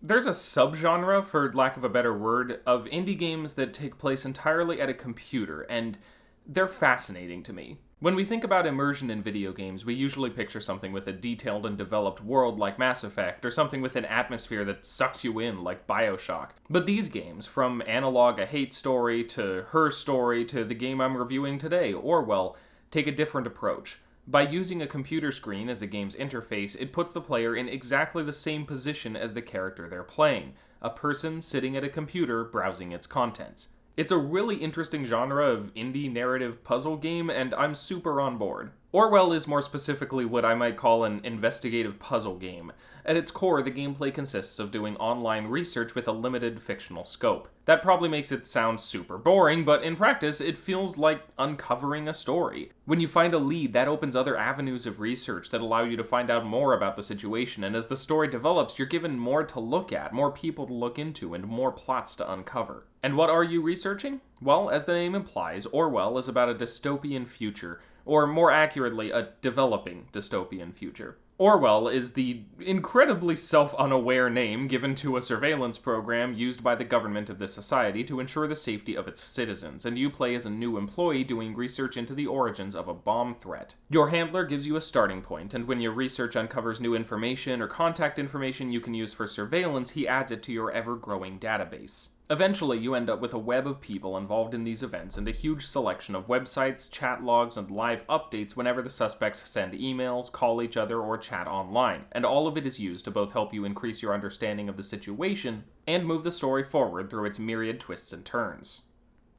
There's a subgenre, for lack of a better word, of indie games that take place entirely at a computer, and they're fascinating to me. When we think about immersion in video games, we usually picture something with a detailed and developed world like Mass Effect, or something with an atmosphere that sucks you in like BioShock. But these games, from Analog A Hate Story to Her Story to the game I'm reviewing today, Orwell, take a different approach. By using a computer screen as the game's interface, it puts the player in exactly the same position as the character they're playing, a person sitting at a computer browsing its contents. It's a really interesting genre of indie narrative puzzle game, and I'm super on board. Orwell is more specifically what I might call an investigative puzzle game. At its core, the gameplay consists of doing online research with a limited fictional scope. That probably makes it sound super boring, but in practice, it feels like uncovering a story. When you find a lead, that opens other avenues of research that allow you to find out more about the situation, and as the story develops, you're given more to look at, more people to look into, and more plots to uncover. And what are you researching? Well, as the name implies, Orwell is about a dystopian future, or more accurately, a developing dystopian future. Orwell is the incredibly self-unaware name given to a surveillance program used by the government of this society to ensure the safety of its citizens, and you play as a new employee doing research into the origins of a bomb threat. Your handler gives you a starting point, and when your research uncovers new information or contact information you can use for surveillance, he adds it to your ever-growing database. Eventually, you end up with a web of people involved in these events and a huge selection of websites, chat logs, and live updates whenever the suspects send emails, call each other, or chat online, and all of it is used to both help you increase your understanding of the situation and move the story forward through its myriad twists and turns.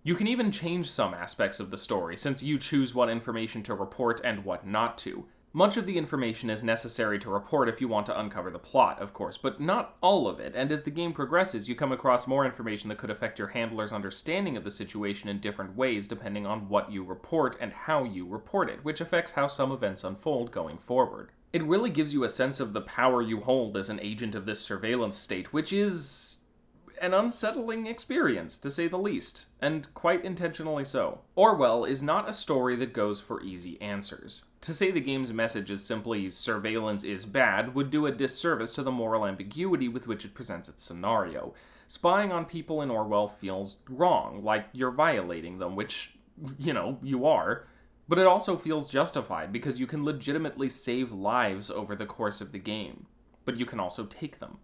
You can even change some aspects of the story, since you choose what information to report and what not to. Much of the information is necessary to report if you want to uncover the plot, of course, but not all of it, and as the game progresses, you come across more information that could affect your handler's understanding of the situation in different ways depending on what you report and how you report it, which affects how some events unfold going forward. It really gives you a sense of the power you hold as an agent of this surveillance state, which is an unsettling experience, to say the least, and quite intentionally so. Orwell is not a story that goes for easy answers. To say the game's message is simply surveillance is bad would do a disservice to the moral ambiguity with which it presents its scenario. Spying on people in Orwell feels wrong, like you're violating them, which, you are. But it also feels justified because you can legitimately save lives over the course of the game. But you can also take them.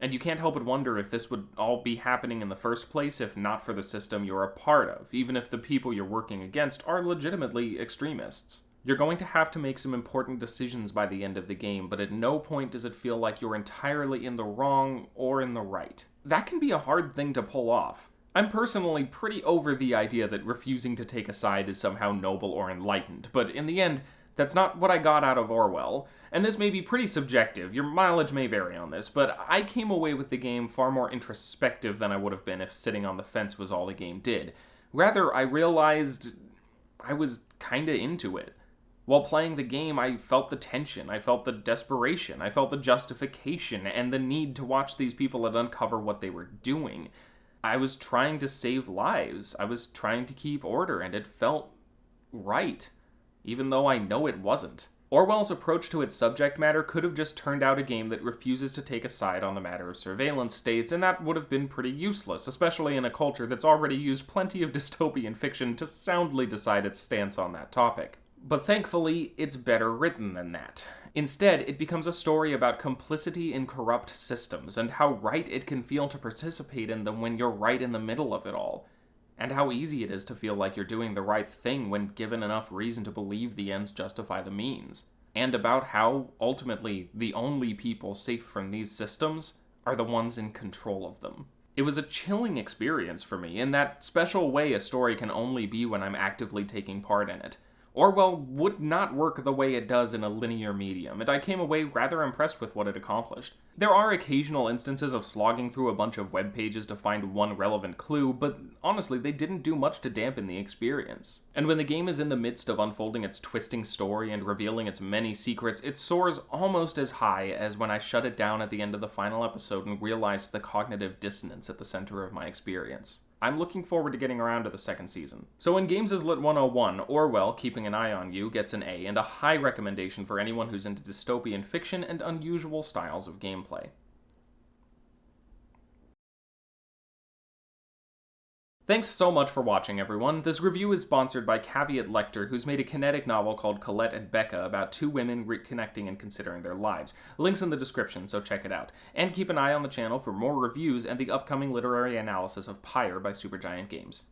And you can't help but wonder if this would all be happening in the first place if not for the system you're a part of, even if the people you're working against are legitimately extremists. You're going to have to make some important decisions by the end of the game, but at no point does it feel like you're entirely in the wrong or in the right. That can be a hard thing to pull off. I'm personally pretty over the idea that refusing to take a side is somehow noble or enlightened, but in the end, that's not what I got out of Orwell, and this may be pretty subjective, your mileage may vary on this, but I came away with the game far more introspective than I would have been if sitting on the fence was all the game did. Rather, I realized I was kinda into it. While playing the game, I felt the tension, I felt the desperation, I felt the justification, and the need to watch these people and uncover what they were doing. I was trying to save lives, I was trying to keep order, and it felt right. Even though I know it wasn't. Orwell's approach to its subject matter could have just turned out a game that refuses to take a side on the matter of surveillance states, and that would have been pretty useless, especially in a culture that's already used plenty of dystopian fiction to soundly decide its stance on that topic. But thankfully, it's better written than that. Instead, it becomes a story about complicity in corrupt systems, and how right it can feel to participate in them when you're right in the middle of it all. And how easy it is to feel like you're doing the right thing when given enough reason to believe the ends justify the means. And about how, ultimately, the only people safe from these systems are the ones in control of them. It was a chilling experience for me, in that special way a story can only be when I'm actively taking part in it. Orwell would not work the way it does in a linear medium, and I came away rather impressed with what it accomplished. There are occasional instances of slogging through a bunch of web pages to find one relevant clue, but honestly, they didn't do much to dampen the experience. And when the game is in the midst of unfolding its twisting story and revealing its many secrets, it soars almost as high as when I shut it down at the end of the final episode and realized the cognitive dissonance at the center of my experience. I'm looking forward to getting around to the second season. So in Games is Lit 101, Orwell, Keeping an Eye on You, gets an A, and a high recommendation for anyone who's into dystopian fiction and unusual styles of gameplay. Thanks so much for watching, everyone. This review is sponsored by Caveat Lecter, who's made a kinetic novel called Colette and Becca about two women reconnecting and considering their lives. Links in the description, so check it out. And keep an eye on the channel for more reviews and the upcoming literary analysis of Pyre by Supergiant Games.